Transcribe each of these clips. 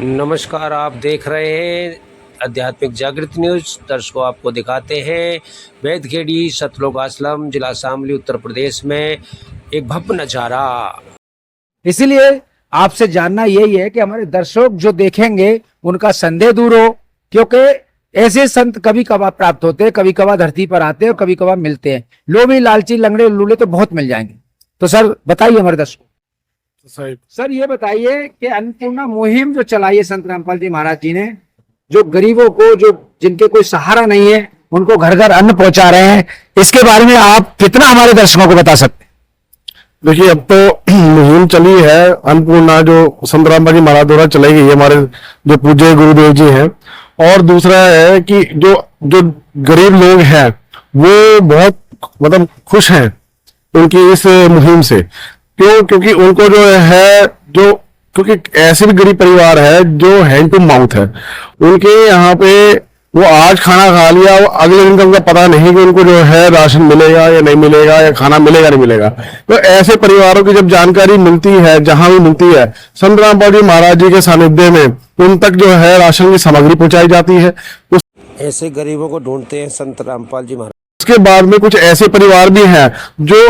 नमस्कार, आप देख रहे हैं आध्यात्मिक जागृत न्यूज। दर्शकों, आपको दिखाते हैं बैतखेड़ी सतलोक आश्रम, जिला शामली, उत्तर प्रदेश में एक भव्य नजारा। इसीलिए आपसे जानना यही है कि हमारे दर्शक जो देखेंगे उनका संदेह दूर हो, क्योंकि ऐसे संत कभी कभार प्राप्त होते हैं, कभी कभार धरती पर आते हैं और कभी कभार मिलते हैं। लोभी लालची लंगड़े लूले तो बहुत मिल जाएंगे। तो सर बताइए हमारे दर्शकों। सर ये बताइए कि अन्नपूर्णा मुहिम जो चलाई है संत रामपाल जी महाराज जी ने, जो गरीबों को, जो जिनके कोई सहारा नहीं है, उनको घर घर अन्न पहुंचा रहे हैं, इसके बारे में आप कितना हमारे दर्शकों को बता सकते हैं? देखिए, अब तो मुहिम चली है अन्नपूर्णा, जो संत रामपाल जी महाराज द्वारा चलाई गई है, हमारे जो पूज्य गुरुदेव जी हैं। और दूसरा है कि जो जो गरीब लोग हैं वो बहुत मतलब खुश हैं उनकी इस मुहिम से। क्योंकि उनको जो है, जो क्योंकि ऐसे भी गरीब परिवार है जो हैंड टू माउथ है, उनके यहाँ पे वो आज खाना खा लिया, वो अगले दिन का उनका पता नहीं कि उनको जो है राशन मिलेगा या नहीं मिलेगा, या खाना मिलेगा नहीं मिलेगा। तो ऐसे परिवारों की जब जानकारी मिलती है, जहां भी मिलती है, संत रामपाल जी महाराज जी के सानिध्य में उन तक जो है राशन की सामग्री पहुंचाई जाती है। ऐसे गरीबों को ढूंढते हैं संत रामपाल जी महाराज। उसके बाद में कुछ ऐसे परिवार भी हैं जो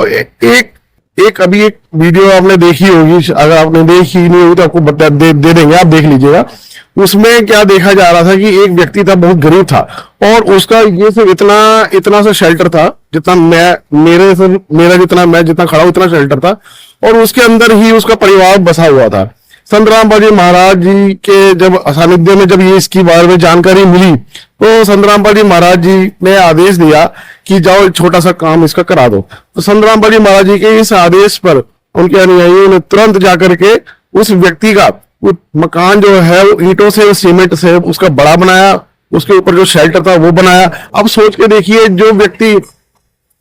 अभी एक वीडियो आपने देखी होगी, अगर आपने देखी नहीं होगी तो आपको दे देंगे, आप देख लीजिएगा। उसमें क्या देखा जा रहा था कि एक व्यक्ति था, बहुत गरीब था, और उसका ये सिर्फ इतना सा शेल्टर था, जितना मेरा जितना खड़ा हूं उतना शेल्टर था, और उसके अंदर ही उसका परिवार बसा हुआ था। संत रामपाल जी महाराज जी के जब सानिध्य में जब ये इसकी बारे में जानकारी मिली, तो संत रामपाल जी महाराज जी ने आदेश दिया कि जाओ छोटा सा काम इसका करा दो। तो संत रामपाल जी महाराज जी के इस आदेश पर उनके अनुयायियों ने तुरंत जाकर के उस व्यक्ति का वो मकान जो है वो ईंटों से, सीमेंट से उसका बड़ा बनाया, उसके ऊपर जो शेल्टर था वो बनाया। अब सोच के देखिए, जो व्यक्ति,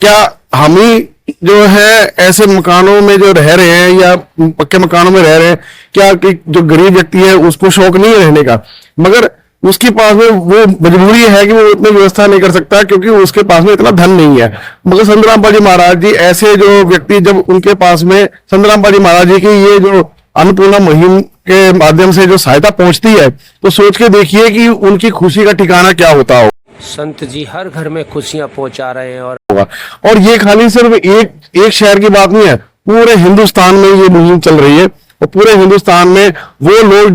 क्या हम ही जो है ऐसे मकानों में जो रह रहे हैं या पक्के मकानों में रह रहे हैं, क्या कि जो गरीब व्यक्ति है उसको शौक नहीं है रहने का, मगर उसके पास में वो मजबूरी है कि वो इतनी व्यवस्था नहीं कर सकता क्योंकि उसके पास में इतना धन नहीं है। मगर संत रामपाल जी महाराज जी, ऐसे जो व्यक्ति जब उनके पास में संत रामपाल जी महाराज जी की ये जो अन्नपूर्णा मुहिम के माध्यम से जो सहायता पहुंचती है, तो सोच के देखिए कि उनकी खुशी का ठिकाना क्या होता हो। संत जी हर घर में खुशियां पहुंचा रहे हैं। और ये खाली सिर्फ एक शहर की बात नहीं है, पूरे हिंदुस्तान में ये मुहिम चल रही है। और पूरे हिंदुस्तान में वो लोग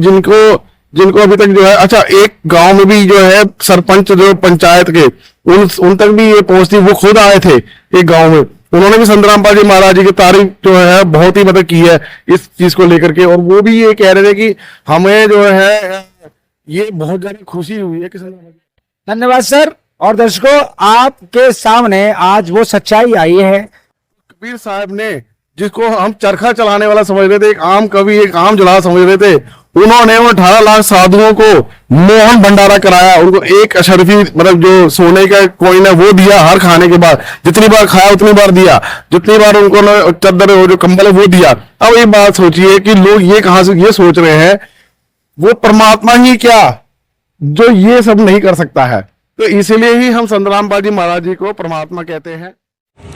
जिनको अभी तक जो है, अच्छा, एक गांव में भी जो है सरपंच, जो पंचायत के, उन तक भी ये पहुंचती, वो खुद आए थे एक गांव में, उन्होंने भी संत रामपाल जी महाराज जी की तारीफ जो है बहुत ही मदद की है इस चीज को लेकर के। और वो भी ये कह रहे थे कि हमें जो है ये बहुत ज्यादा खुशी हुई है कि धन्यवाद सर। और दर्शकों, आपके सामने आज वो सच्चाई आई है। कबीर साहब ने, जिसको हम चरखा चलाने वाला समझ रहे थे, एक आम कवि, एक आम जुलाहा समझ रहे थे, उन्होंने वो 18 लाख साधुओं को मोहन भंडारा कराया। उनको एक अशरफी, मतलब जो सोने का कॉइन है वो दिया हर खाने के बाद, जितनी बार खाया उतनी बार दिया, जितनी बार उनको चादर, जो कंबल है वो दिया। अब एक बात सोचिए कि लोग ये कहां से ये सोच रहे हैं, वो परमात्मा ही क्या जो ये सब नहीं कर सकता है। तो इसीलिए ही हम संत रामपाल जी महाराज जी को परमात्मा कहते हैं।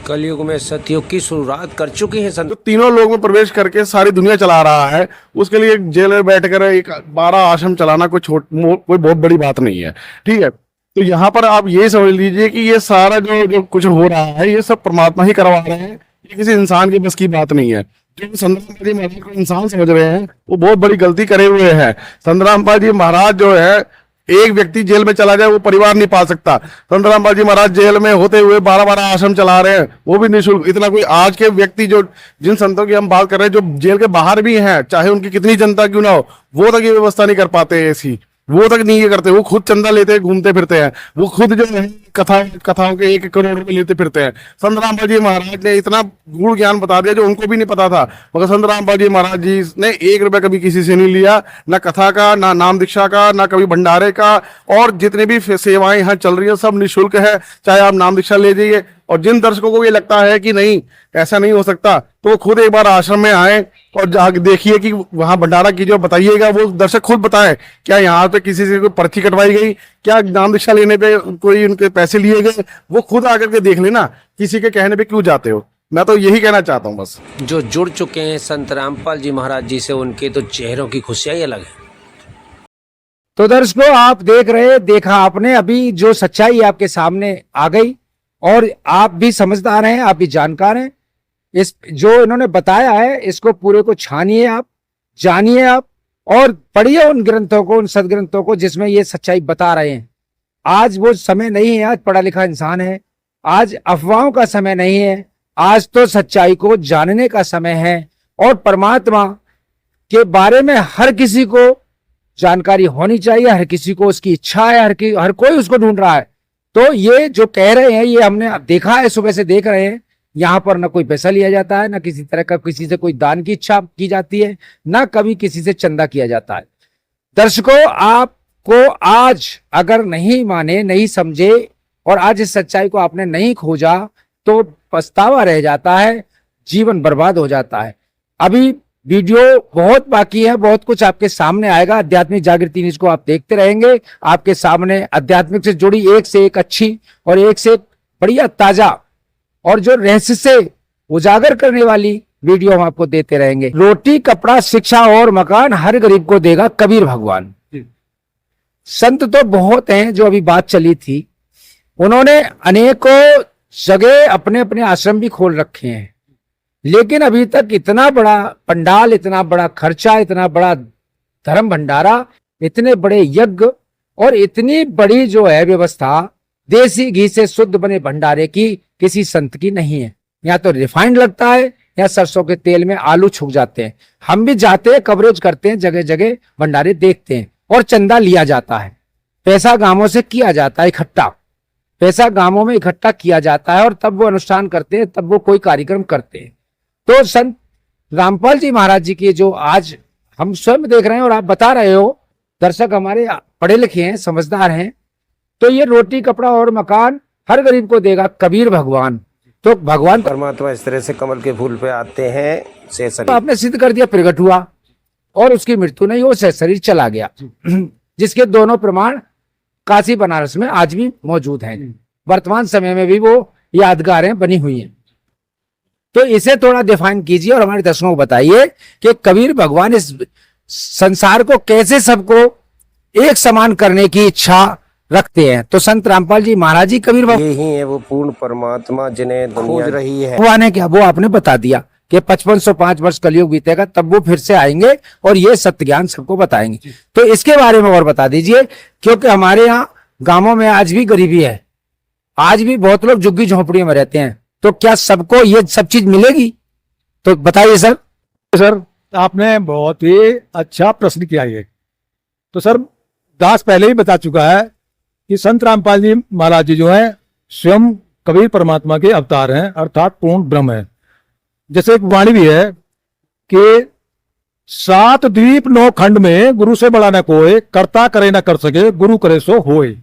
कलयुग में सतयुग की शुरुआत कर चुकी है संत। तो तीनों लोग में प्रवेश करके सारी दुनिया चला रहा है, उसके लिए जेल में बैठकर एक 12 आश्रम चलाना कोई बहुत बड़ी बात नहीं है, ठीक है। तो यहाँ पर आप ये समझ लीजिए कि ये सारा जो कुछ हो रहा है, ये सब परमात्मा ही करवा रहे हैं, ये किसी इंसान की बस की बात नहीं है। जो संत रामपाल जी महाराज को इंसान समझ रहे हैं वो बहुत बड़ी गलती करे हुए हैं। संत रामपाल जी महाराज जो है, एक व्यक्ति जेल में चला जाए वो परिवार नहीं पाल सकता। संत रामपाल जी महाराज जेल में होते हुए 12 आश्रम चला रहे हैं, वो भी निःशुल्क। इतना कोई आज के व्यक्ति, जो जिन संतों की हम बात कर रहे हैं, जो जेल के बाहर भी हैं, चाहे उनकी कितनी जनता क्यों ना हो, वो तक ये व्यवस्था नहीं कर पाते ऐसी, वो तक नहीं ये करते। वो खुद चंदा लेते घूमते फिरते हैं, वो खुद जो है कथाओं के 1 करोड़ रुपए लेते फिरते हैं। संत रामपाल जी महाराज ने इतना गूढ़ ज्ञान बता दिया जो उनको भी नहीं पता था। मगर संत रामपाल जी महाराज जी ने 1 रुपया कभी किसी से नहीं लिया, ना कथा का, ना नाम दीक्षा का, ना कभी भंडारे का। और जितने भी सेवाएं यहाँ चल रही है सब निःशुल्क है, चाहे आप नाम दीक्षा ले जाइए। और जिन दर्शकों को ये लगता है कि नहीं ऐसा नहीं हो सकता, तो खुद एक बार आश्रम में आए और जाके देखिए कि वहां भंडारा कीजिए, बताइएगा, वो दर्शक खुद बताएं क्या यहाँ पे किसी से कोई पर्ची कटवाई गई, क्या नाम दीक्षा लेने पे कोई उनके पैसे लिए गए, वो खुद आकर के देख लेना, किसी के कहने पे क्यों जाते हो। मैं तो यही कहना चाहता हूँ बस। जो जुड़ चुके हैं संत रामपाल जी महाराज जी से, उनके तो चेहरों की खुशियां ही अलग है। तो दर्शकों, आप देख रहे, देखा आपने अभी जो सच्चाई आपके सामने आ गई, और आप भी समझदार हैं, आप भी जानकार हैं। इस जो इन्होंने बताया है, इसको पूरे को छानिए आप, जानिए आप, और पढ़िए उन ग्रंथों को, उन सदग्रंथों को जिसमें ये सच्चाई बता रहे हैं। आज वो समय नहीं है, आज पढ़ा लिखा इंसान है, आज अफवाहों का समय नहीं है, आज तो सच्चाई को जानने का समय है। और परमात्मा के बारे में हर किसी को जानकारी होनी चाहिए, हर किसी को उसकी इच्छा है, हर कोई उसको ढूंढ रहा है। तो ये जो कह रहे हैं, ये हमने देखा है, सुबह से देख रहे हैं। यहाँ पर ना कोई पैसा लिया जाता है, ना किसी तरह का किसी से कोई दान की इच्छा की जाती है, ना कभी किसी से चंदा किया जाता है। दर्शकों, आपको आज अगर नहीं माने, नहीं समझे, और आज इस सच्चाई को आपने नहीं खोजा, तो पछतावा रह जाता है, जीवन बर्बाद हो जाता है। अभी वीडियो बहुत बाकी है, बहुत कुछ आपके सामने आएगा। आध्यात्मिक जागृति न्यूज को आप देखते रहेंगे। आपके सामने आध्यात्मिक से जुड़ी एक से एक अच्छी और एक से एक बढ़िया ताजा और जो रहस्य से उजागर करने वाली वीडियो हम आपको देते रहेंगे। रोटी, कपड़ा, शिक्षा और मकान हर गरीब को देगा कबीर भगवान। संत तो बहुत हैं, जो अभी बात चली थी, उन्होंने अनेकों जगह अपने अपने आश्रम भी खोल रखे हैं, लेकिन अभी तक इतना बड़ा पंडाल, इतना बड़ा खर्चा, इतना बड़ा धर्म भंडारा, इतने बड़े यज्ञ और इतनी बड़ी जो है व्यवस्था देसी घी से शुद्ध बने भंडारे की किसी संत की नहीं है। या तो रिफाइंड लगता है, या सरसों के तेल में आलू छुक जाते हैं। हम भी जाते हैं, कवरेज करते हैं, जगह जगह भंडारे देखते हैं, और चंदा लिया जाता है, पैसा गांवों से किया जाता है इकट्ठा, पैसा गांवों में इकट्ठा किया जाता है, और तब वो अनुष्ठान करते हैं, तब वो कोई कार्यक्रम करते हैं। तो संत रामपाल जी महाराज जी की जो आज हम स्वयं देख रहे हैं और आप बता रहे हो, दर्शक हमारे पढ़े लिखे हैं, समझदार हैं, तो ये रोटी, कपड़ा और मकान हर गरीब को देगा कबीर भगवान। तो भगवान परमात्मा इस तरह से कमल के फूल पे आते हैं, से तो आपने सिद्ध कर दिया, प्रकट हुआ और उसकी मृत्यु नहीं हो, शरीर चला गया, जिसके दोनों प्रमाण काशी बनारस में आज भी मौजूद हैं। वर्तमान समय में भी वो यादगारें बनी हुई हैं। तो इसे थोड़ा डिफाइन कीजिए और हमारे दर्शकों को बताइए कि कबीर भगवान इस संसार को कैसे सबको एक समान करने की इच्छा रखते हैं। तो संत रामपाल जी महाराज जी कबीर भगवान यही है वो पूर्ण परमात्मा जिन्हें दुनिया खोज रही है। भगवान है क्या, वो आपने बता दिया कि 5505 वर्ष कलयुग बीतेगा, तब वो फिर से आएंगे और ये सत्य ज्ञान सबको बताएंगे। तो इसके बारे में और बता दीजिए, क्योंकि हमारे यहाँ गांवों में आज भी गरीबी है, आज भी बहुत लोग झुग्गी झोंपड़ियों में रहते हैं। तो क्या सबको ये सब चीज मिलेगी? तो बताइए सर। सर, आपने बहुत ही अच्छा प्रश्न किया ये। तो सर, दास पहले ही बता चुका है कि संत रामपाल जी महाराज जी जो हैं स्वयं कबीर परमात्मा के अवतार हैं, अर्थात पूर्ण ब्रह्म है। जैसे एक वाणी भी है कि 7 द्वीप 9 खंड में गुरु से बड़ा न कोई, कर्ता करे न कर सके, गुरु करे सो होए।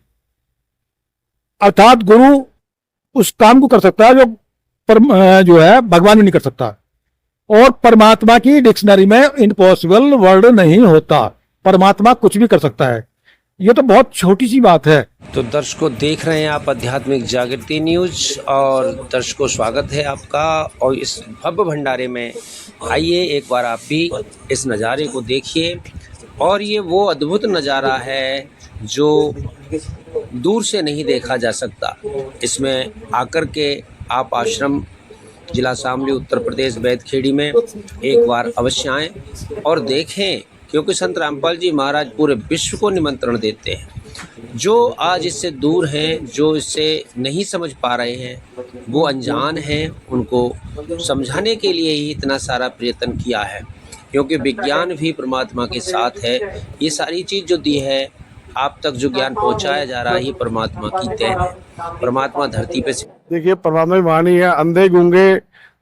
अर्थात गुरु उस काम को कर सकता है जो है भगवान भी नहीं कर सकता, और परमात्मा की डिक्शनरी में इम्पॉसिबल वर्ड नहीं होता। परमात्मा कुछ भी कर सकता है, ये तो बहुत छोटी सी बात है। तो दर्शकों, देख रहे हैं आप आध्यात्मिक जागृति न्यूज, और दर्शकों स्वागत है आपका। और इस भव्य भंडारे में आइए, एक बार आप भी इस नज़ारे को देखिए। और ये वो अद्भुत नज़ारा है जो दूर से नहीं देखा जा सकता। इसमें आकर के आप आश्रम जिला शामली उत्तर प्रदेश बैतखेड़ी में एक बार अवश्य आएँ और देखें, क्योंकि संत रामपाल जी महाराज पूरे विश्व को निमंत्रण देते हैं। जो आज इससे दूर हैं, जो इससे नहीं समझ पा रहे हैं, वो अनजान हैं, उनको समझाने के लिए ही इतना सारा प्रयत्न किया है। क्योंकि विज्ञान भी परमात्मा के साथ है। ये सारी चीज़ जो दी है आप तक, जो ज्ञान पहुंचाया जा रहा है, ये परमात्मा की देन है। परमात्मा धरती पे देखिए, परमात्मा की वाणी है, अंधे गूंगे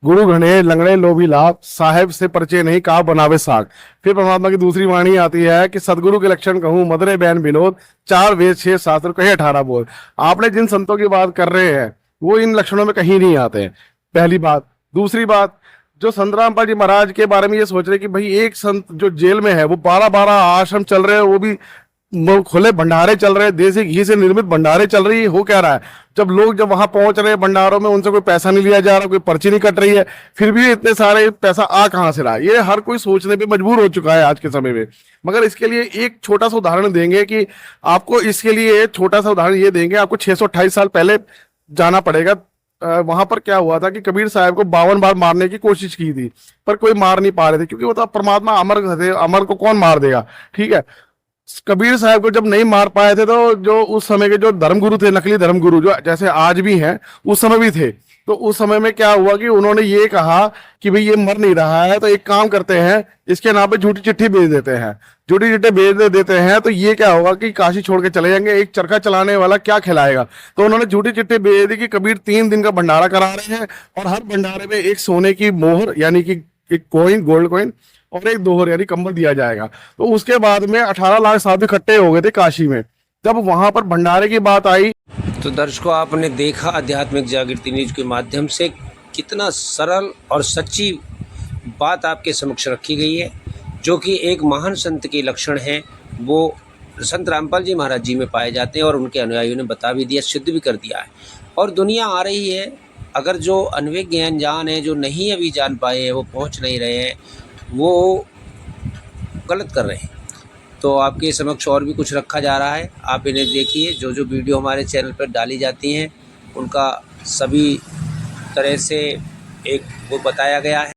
गुरु घने लंगड़े लोभी लाभ, साहेब से परिचय नहीं कहा बनावे साग। फिर परमात्मा की दूसरी वाणी आती है कि सदगुरु के लक्षण कहूँ, मदरे बैन विनोद, 4 वेद 6 शास्त्र कहे 18 बोध। आपने जिन संतों की बात कर रहे हैं वो इन लक्षणों में कहीं नहीं आते हैं, पहली बात। दूसरी बात, जो संत रामपाल जी महाराज के बारे में ये सोच रहे कि भाई एक संत जो जेल में है, वो 12-12 आश्रम चल रहे हैं, वो भी खुले भंडारे चल रहे हैं, देसी घी से निर्मित भंडारे चल रही है। हो क्या रहा है, जब वहां पहुंच रहे हैं भंडारों में, उनसे कोई पैसा नहीं लिया जा रहा, कोई पर्ची नहीं कट रही है, फिर भी इतने सारे पैसा आ कहां से रहा है, ये हर कोई सोचने पे मजबूर हो चुका है आज के समय में। मगर इसके लिए एक छोटा सा उदाहरण देंगे कि आपको, इसके लिए छोटा सा उदाहरण ये देंगे, आपको 628 साल पहले जाना पड़ेगा। वहां पर क्या हुआ था कि कबीर साहब को 52 बार मारने की कोशिश की थी, पर कोई मार नहीं पा रहे थे, क्योंकि वो तो परमात्मा अमर थे, अमर को कौन मार देगा। ठीक है, कबीर साहब को जब नहीं मार पाए थे, तो जो उस समय के जो धर्मगुरु थे, नकली धर्मगुरु जो जैसे आज भी हैं, उस समय भी थे। तो उस समय में क्या हुआ कि उन्होंने ये कहा कि भाई ये मर नहीं रहा है, तो एक काम करते हैं, इसके नाम पे झूठी चिट्ठी भेज देते हैं। झूठी चिट्ठी भेज देते हैं तो ये क्या होगा कि काशी छोड़ के चले जाएंगे, एक चरखा चलाने वाला क्या खिलाएगा। तो उन्होंने झूठी चिट्ठी भेज दी कि कबीर 3 दिन का भंडारा करा रहे हैं, और हर भंडारे में एक सोने की मोहर यानी कि एक कॉइन, गोल्ड कॉइन, और एक दोहर यानी कंबल दिया जाएगा। तो उसके बाद में 18 लाख साधु इकट्ठे हो गए थे काशी में। जब वहां पर भंडारे की बात आई, तो दर्शकों, आपने देखा आध्यात्मिक जागृति न्यूज के माध्यम से कितना सरल और सच्ची बात आपके समक्ष रखी गई है, जो कि एक महान संत के लक्षण हैं, वो संत रामपाल जी महाराज जी में पाए जाते हैं, और उनके अनुयायियों ने बता भी दिया, सिद्ध भी कर दिया है। और दुनिया आ रही है, अगर जो अनभिज्ञ अनजान है, जो नहीं अभी जान पाए हैं, वो पहुंच नहीं रहे हैं, वो गलत कर रहे हैं। तो आपके समक्ष और भी कुछ रखा जा रहा है, आप इन्हें देखिए। जो जो वीडियो हमारे चैनल पर डाली जाती हैं, उनका सभी तरह से एक वो बताया गया है।